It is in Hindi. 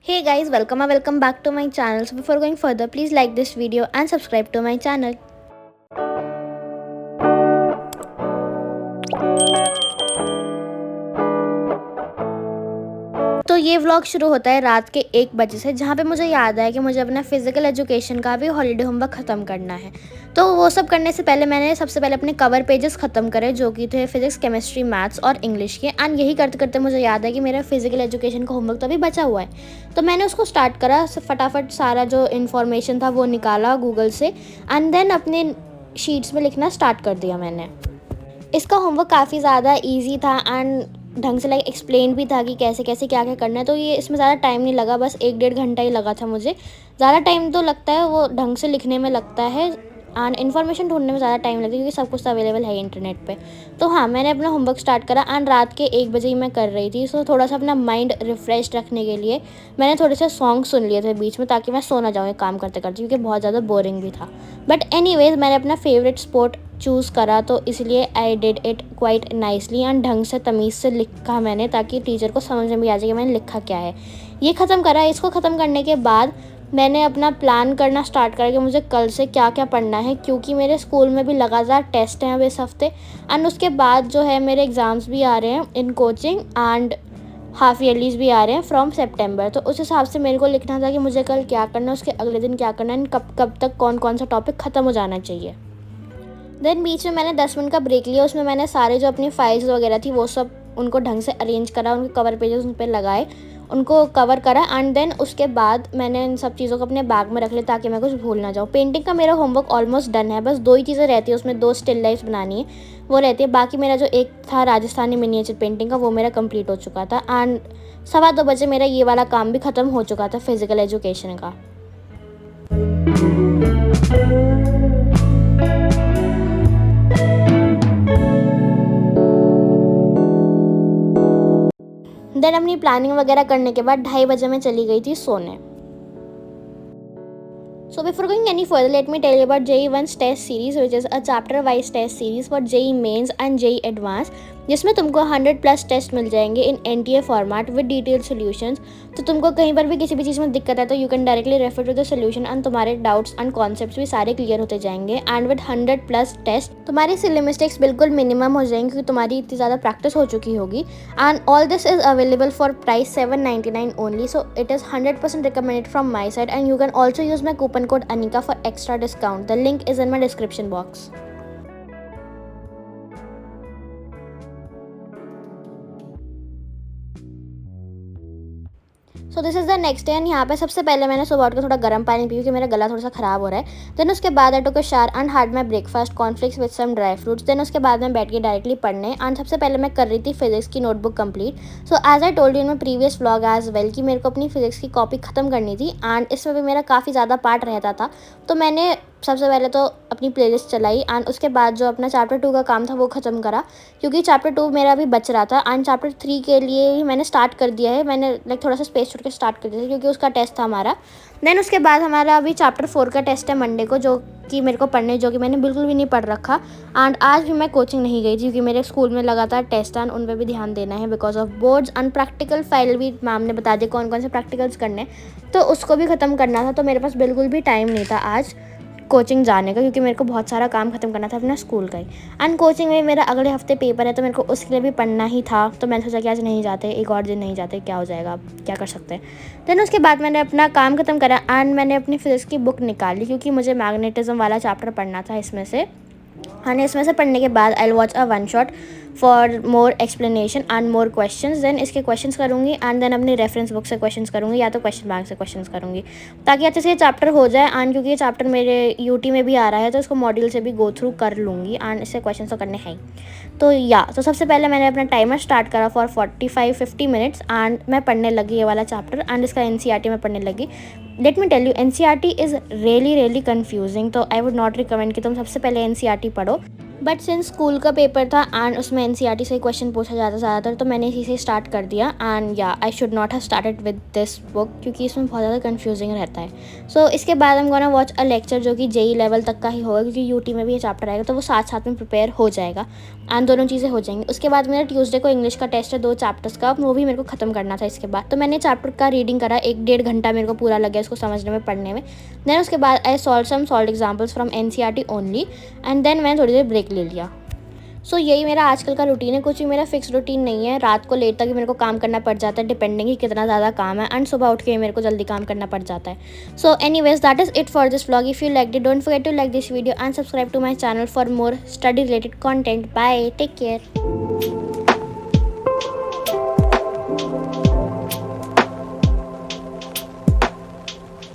Hey guys, welcome back to my channel. So before going further, please like this video and subscribe to my channel. तो ये व्लॉग शुरू होता है रात के 1 बजे से, जहाँ पे मुझे याद आया कि मुझे अपना फिजिकल एजुकेशन का भी हॉलीडे होमवर्क ख़त्म करना है। तो वो सब करने से पहले मैंने सबसे पहले अपने कवर पेजेस ख़त्म करे, जो कि थे फिजिक्स, केमिस्ट्री, मैथ्स और इंग्लिश के। एंड यही करते करते मुझे याद है कि मेरा फिजिकल एजुकेशन का होमवर्क तो अभी बचा हुआ है। तो मैंने उसको स्टार्ट करा, फटाफट सारा जो इन्फॉर्मेशन था वो निकाला गूगल से एंड देन अपने शीट्स में लिखना स्टार्ट कर दिया मैंने। इसका होमवर्क काफ़ी ज़्यादा ईजी था एंड ढंग से एक्सप्लेन भी था कि कैसे कैसे क्या क्या करना है। तो ये इसमें ज़्यादा टाइम नहीं लगा, बस 1-1.5 घंटा ही लगा था मुझे। ज़्यादा टाइम तो लगता है वो ढंग से लिखने में लगता है एंड इन्फॉर्मेशन ढूंढने में ज़्यादा टाइम लगता है, क्योंकि सब कुछ अवेलेबल है इंटरनेट पे। तो हाँ, मैंने अपना होमवर्क स्टार्ट करा एंड रात के 1 बजे ही मैं कर रही थी। सो थोड़ा सा अपना माइंड रिफ्रेश रखने के लिए मैंने थोड़े से सॉन्ग सुन लिए थे बीच में, ताकि मैं सो ना जाऊँ काम करते करते, क्योंकि बहुत ज़्यादा बोरिंग भी था। बट एनीवेज, मैंने अपना फेवरेट स्पोर्ट चूज़ करा, तो इसलिए I did it quite nicely and ढंग से तमीज़ से लिखा मैंने, ताकि टीचर को समझ में भी आ जाए कि मैंने लिखा क्या है। ये ख़त्म करा। इसको ख़त्म करने के बाद मैंने अपना प्लान करना स्टार्ट करा कि मुझे कल से क्या क्या पढ़ना है, क्योंकि मेरे स्कूल में भी लगातार टेस्ट हैं अब इस हफ्ते एंड उसके बाद जो है मेरे एग्ज़ाम्स भी आ रहे हैं इन कोचिंग एंड हाफ ईयरलीज भी आ रहे हैं फ्रॉम सेप्टेम्बर। तो उस हिसाब से मेरे को लिखना था कि मुझे कल क्या करना है, उसके अगले दिन क्या करना है एंड कब कब तक कौन कौन सा टॉपिक ख़त्म हो जाना चाहिए। देन बीच में मैंने 10 मिनट का ब्रेक लिया। उसमें मैंने सारे जो अपनी फाइल्स वगैरह थी वो सब उनको ढंग से अरेंज करा, उनके कवर पेजेस उन पर लगाए, उनको कवर करा एंड देन उसके बाद मैंने इन सब चीज़ों को अपने बैग में रख लिया, ताकि मैं कुछ भूल ना जाऊँ। पेंटिंग का मेरा होमवर्क ऑलमोस्ट डन है, बस 2 ही चीज़ें रहती है उसमें, 2 स्टिल लाइफ्स बनानी है, वो रहती है। बाकी मेरा जो एक था राजस्थानी मिनिएचर पेंटिंग का, वो मेरा कंप्लीट हो चुका था एंड 2:15 बजे मेरा ये वाला काम भी ख़त्म हो चुका था फिज़िकल एजुकेशन का। देन अपनी प्लानिंग वगैरह करने के बाद 2:30 बजे मैं चली गई थी सोने। So before going any further, let me tell you about JEE 1's test series, which is a chapter-wise test series for JEE Mains and JEE Advanced, जिसमें तुमको 100+ टेस्ट मिल जाएंगे इन NTA format with detail solutions. तो तुमको कहीं पर भी किसी भी चीज़ में दिक्कत है तो you can directly refer to the solution and तुम्हारे डाउट्स एंड कॉन्सेप्ट्स भी सारे क्लियर होते जाएंगे। एंड विद 100+ टेस्ट तुम्हारी सिली मिस्टेक्स बिल्कुल मिनिमम हो जाएंगी, क्योंकि तुम्हारी इतनी ज़्यादा प्रैक्टिस हो चुकी होगी। And all this is available for price 799 only, so it is 100% recommended from my side and you can also use my coupon code Anika for extra discount. The link is in my description box. So this is the next day and यहाँ पे सबसे पहले मैंने सुबह उठ के थोड़ा गर्म पानी पी, क्योंकि मेरा गला थोड़ा सा ख़राब हो रहा है। देन उसके बाद I took a shower and had my breakfast, cornflakes with some dry fruits. Then उसके बाद मैं बैठ के डायरेक्टली पढ़ने एंड सबसे पहले मैं कर रही थी फिजिक्स की notebook complete. So as I told you in my previous vlog as well कि मेरे को अपनी फिजिक्स की कॉपी ख़त्म करनी थी एंड इसमें भी मेरा काफ़ी ज़्यादा पार्ट रहता था। तो मैंने सबसे पहले तो अपनी प्लेलिस्ट चलाई एंड उसके बाद जो अपना चैप्टर 2 का काम था वो ख़त्म करा, क्योंकि चैप्टर 2 मेरा अभी बच रहा था एंड चैप्टर 3 के लिए ही मैंने स्टार्ट कर दिया है। मैंने थोड़ा सा स्पेस छोड़ के स्टार्ट कर दिया था, क्योंकि उसका टेस्ट था हमारा। देन उसके बाद हमारा अभी चैप्टर 4 का टेस्ट है मंडे को, जो कि मेरे को पढ़ने, जो कि मैंने बिल्कुल भी नहीं पढ़ रखा। एंड आज भी मैं कोचिंग नहीं गई थी, क्योंकि मेरे स्कूल में लगातार टेस्ट एंड उन पर भी ध्यान देना है because of boards and practical file भी मैम ने बता दिया कौन कौन से प्रैक्टिकल्स करने, तो उसको भी ख़त्म करना था। तो मेरे पास बिल्कुल भी टाइम नहीं था आज कोचिंग जाने का, क्योंकि मेरे को बहुत सारा काम ख़त्म करना था अपना स्कूल का ही। एंड कोचिंग में मेरा अगले हफ्ते पेपर है, तो मेरे को उसके लिए भी पढ़ना ही था। तो मैंने सोचा कि आज नहीं जाते, एक और दिन नहीं जाते, क्या हो जाएगा, अब क्या कर सकते हैं। देन उसके बाद मैंने अपना काम ख़त्म करा एंड मैंने अपनी फिजिक्स की बुक निकाली, क्योंकि मुझे मैग्नेटिज्म वाला चैप्टर पढ़ना था इसमें से। एंड इसमें से पढ़ने के बाद I watch a 1 shot for more explanation and more questions. Then इसके क्वेश्चंस करूँगी एंड देन अपनी रेफरेंस बुक से क्वेश्चंस करूँगी, या तो क्वेश्चन बैंक से क्वेश्चंस करूँगी, ताकि अच्छे से ये चैप्टर हो जाए। एंड क्योंकि ये चैप्टर मेरे यूटी में भी आ रहा है, तो इसको मॉड्यूल से भी गो थ्रू कर लूँगी एंड इससे क्वेश्चन तो करने हैं ही। तो सबसे पहले मैंने अपना टाइमर स्टार्ट करा फॉर 45-50 मिनट्स एंड मैं पढ़ने लगी ये वाला चैप्टर एंड इसका NCERT में पढ़ने लगी। Let me tell you, NCERT is really confusing, तो आई वुड नॉट रिकमेंड कि तुम सबसे पहले NCERT पढ़ो। बट सिंस स्कूल का पेपर था एंड उसमें एनसीईआरटी से क्वेश्चन पूछा जाता ज़्यादातर, तो मैंने इसी से स्टार्ट कर दिया। एंड या I should not have started with this book, क्योंकि इसमें बहुत ज़्यादा कंफ्यूजिंग रहता है। सो इसके बाद हम गोना वॉच अ लेक्चर जो कि जेई लेवल तक का ही होगा, क्योंकि यूटी में भी ये चैप्टर आएगा, तो वो साथ साथ में प्रिपेयर हो जाएगा एंड दोनों चीज़ें हो जाएंगी। उसके बाद मेरा ट्यूसडे को इंग्लिश का टेस्ट है 2 चैप्टर्स का, वो भी मेरे को ख़त्म करना था इसके बाद। तो मैंने चैप्टर का रीडिंग करा, 1-1.5 घंटा मेरे को पूरा लग गया इसको समझने में, पढ़ने में। देन उसके बाद I solve examples from NCERT only and then मैंने थोड़ी देर ब्रेक ले लिया। सो यही मेरा आजकल का रूटीन है। कुछ भी मेरा फिक्स रूटीन नहीं है। रात को लेट तक भी मेरे को काम करना पड़ जाता है, डिपेंडिंग ही कितना ज़्यादा काम है, एंड सुबह उठ के मेरे को जल्दी काम करना पड़ जाता है। So anyways, that is it for this vlog. If you like it, don't forget to like this video and subscribe to my channel for more study related content. Bye, take care.